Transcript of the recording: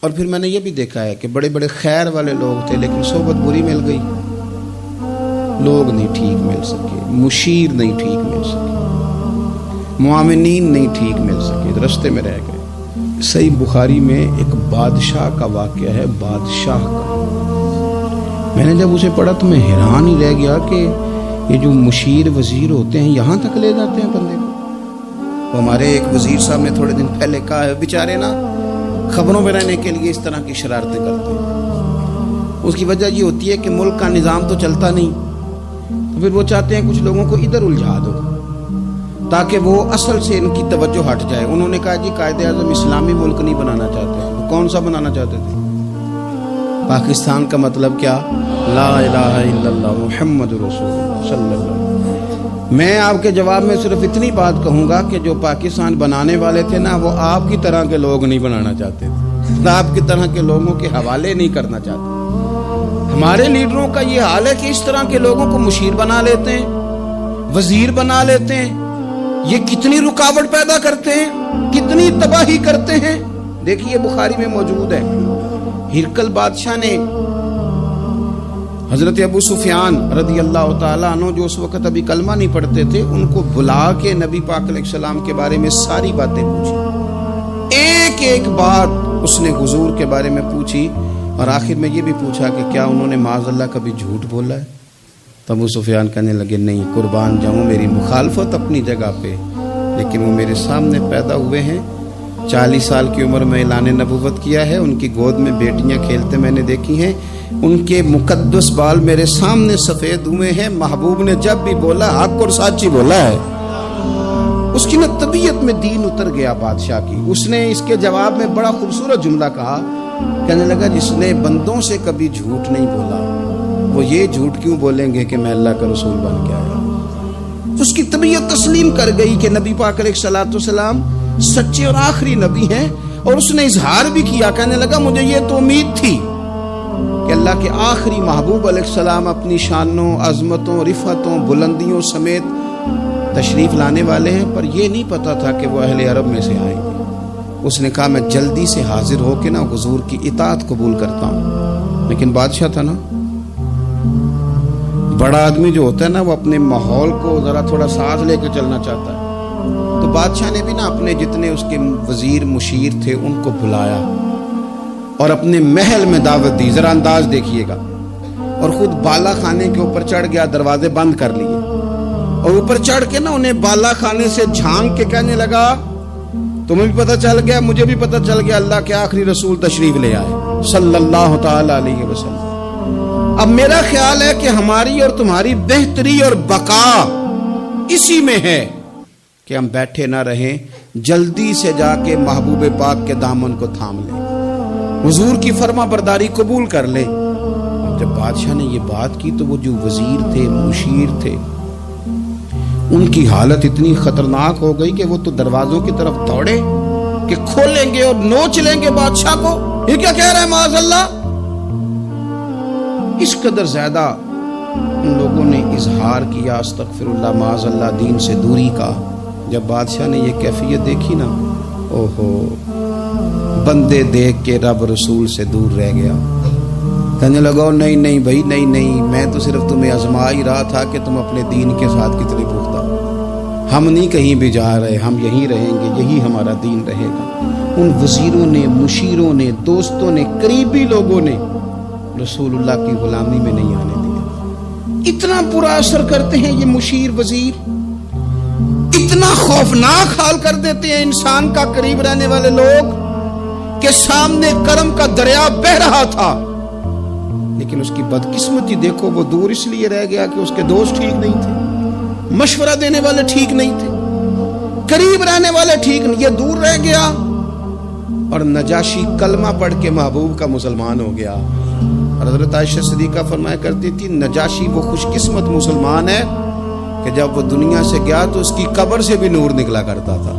اور پھر میں نے یہ بھی دیکھا ہے کہ بڑے بڑے خیر والے لوگ تھے لیکن صحبت بری مل گئی، لوگ نہیں ٹھیک مل سکے، مشیر نہیں ٹھیک مل سکے، معاونین نہیں ٹھیک مل سکے، رستے میں رہ گئے۔ صحیح بخاری میں ایک بادشاہ کا واقعہ ہے، بادشاہ کا۔ میں نے جب اسے پڑھا تو میں حیران ہی رہ گیا کہ یہ جو مشیر وزیر ہوتے ہیں یہاں تک لے جاتے ہیں بندے کو۔ ہمارے ایک وزیر صاحب نے تھوڑے دن پہلے کہا ہے بیچارے نا خبروں میں رہنے کے لیے اس طرح کی شرارتیں کرتے ہیں۔ اس کی وجہ یہ ہوتی ہے کہ ملک کا نظام تو چلتا نہیں، تو پھر وہ چاہتے ہیں کچھ لوگوں کو ادھر الجھا دو تاکہ وہ اصل سے ان کی توجہ ہٹ جائے۔ انہوں نے کہا جی قائد اعظم اسلامی ملک نہیں بنانا چاہتے، تو کون سا بنانا چاہتے تھے؟ پاکستان کا مطلب کیا؟ لا الہ الا اللہ محمد رسول اللہ صلی اللہ علیہ وسلم۔ میں آپ کے جواب میں صرف اتنی بات کہوں گا کہ جو پاکستان بنانے والے تھے نا وہ آپ کی طرح کے لوگ نہیں بنانا چاہتے تھے، آپ کی طرح کے لوگوں کے حوالے نہیں کرنا چاہتے۔ ہمارے لیڈروں کا یہ حال ہے کہ اس طرح کے لوگوں کو مشیر بنا لیتے ہیں، وزیر بنا لیتے ہیں۔ یہ کتنی رکاوٹ پیدا کرتے ہیں، کتنی تباہی کرتے ہیں۔ دیکھیے بخاری میں موجود ہے، ہرقل بادشاہ نے حضرت ابو سفیان رضی اللہ تعالیٰ عنہ جو اس وقت ابھی کلمہ نہیں پڑھتے تھے ان کو بلا کے نبی پاک علیہ السلام کے بارے میں ساری باتیں پوچھی، ایک ایک بات اس نے حضور کے بارے میں پوچھی، اور آخر میں یہ بھی پوچھا کہ کیا انہوں نے معاذ اللہ کبھی جھوٹ بولا ہے؟ تو ابو سفیان کہنے لگے نہیں، قربان جاؤں میری مخالفت اپنی جگہ پہ، لیکن وہ میرے سامنے پیدا ہوئے ہیں، 40 سال کی عمر میں اعلان نبوت کیا ہے، ان کی گود میں بیٹیاں کھیلتے میں نے دیکھی ہیں، ان کے مقدس بال میرے سامنے سفید ہوئے ہیں، محبوب نے جب بھی بولا حق اور سچی بولا ہے۔ اس کی نا طبیعت میں دین اتر گیا بادشاہ کی۔ اس نے اس کے جواب میں بڑا خوبصورت جملہ کہا، کہنے لگا جس نے بندوں سے کبھی جھوٹ نہیں بولا وہ یہ جھوٹ کیوں بولیں گے کہ میں اللہ کا رسول بن کے آیا۔ اس کی طبیعت تسلیم کر گئی کہ نبی پاک علیہ الصلوۃ والسلام سچے اور آخری نبی ہیں، اور اس نے اظہار بھی کیا، کہنے لگا مجھے یہ تو امید تھی کہ اللہ کے آخری محبوب علیہ السلام اپنی شانوں، عظمتوں، رفعتوں، بلندیوں سمیت تشریف لانے والے ہیں، پر یہ نہیں پتا تھا کہ وہ اہل عرب میں سے آئیں گے۔ اس نے کہا میں جلدی سے حاضر ہو کے نا حضور کی اطاعت قبول کرتا ہوں، لیکن بادشاہ تھا نا، بڑا آدمی جو ہوتا ہے نا وہ اپنے ماحول کو ذرا تھوڑا ساتھ لے کے چلنا چاہتا ہے۔ تو بادشاہ نے بھی نا اپنے جتنے اس کے وزیر مشیر تھے ان کو بلایا اور اپنے محل میں دعوت دی، ذرا انداز دیکھیے گا، اور خود بالا خانے کے اوپر چڑھ گیا، دروازے بند کر لیے، اور اوپر چڑھ کے نا انہیں بالا خانے سے جھانک کے کہنے لگا تمہیں بھی پتہ چل گیا، مجھے بھی پتہ چل گیا اللہ کے آخری رسول تشریف لے آئے صلی اللہ تعالی علیہ وسلم۔ اب میرا خیال ہے کہ ہماری اور تمہاری بہتری اور بقا اسی میں ہے کہ ہم بیٹھے نہ رہیں، جلدی سے جا کے محبوب پاک کے دامن کو تھام لیں، حضور کی فرما برداری قبول کر لیں۔ جب بادشاہ نے یہ بات کی تو وہ جو وزیر تھے، مشیر تھے، ان کی حالت اتنی خطرناک ہو گئی کہ وہ تو دروازوں کی طرف دوڑے کہ کھولیں گے اور نوچ لیں گے بادشاہ کو، یہ کیا کہہ رہا ہے معاذ اللہ۔ اس قدر زیادہ ان لوگوں نے اظہار کیا استغفر اللہ معاذ اللہ دین سے دوری کا۔ جب بادشاہ نے یہ کیفیت دیکھی نا، اوہو، بندے دیکھ کے رب رسول سے دور رہ گیا، کہنے لگا نہیں نہیں بھائی نہیں، میں تو صرف تمہیں آزما ہی رہا تھا کہ تم اپنے دین کے ساتھ کتنے پختہ ہو، ہم نہیں کہیں بھی جا رہے، ہم یہیں رہیں گے، یہی ہمارا دین رہے گا۔ ان وزیروں نے، مشیروں نے، دوستوں نے، قریبی لوگوں نے رسول اللہ کی غلامی میں نہیں آنے دیا۔ اتنا برا اثر کرتے ہیں یہ مشیر وزیر، اتنا خوفناک حال کر دیتے ہیں انسان کا قریب رہنے والے لوگ کہ سامنے کرم کا دریا بہہ رہا تھا، لیکن اس کی بدقسمتی دیکھو وہ دور اس لیے رہ گیا کہ اس کے دوست ٹھیک نہیں تھے، مشورہ دینے والے ٹھیک نہیں تھے، قریب رہنے والے ٹھیک نہیں، یہ دور رہ گیا۔ اور نجاشی کلمہ پڑھ کے محبوب کا مسلمان ہو گیا۔ اور حضرت عائشہ صدیقہ فرمایا کرتی تھی نجاشی وہ خوش قسمت مسلمان ہے کہ جب وہ دنیا سے گیا تو اس کی قبر سے بھی نور نکلا کرتا تھا۔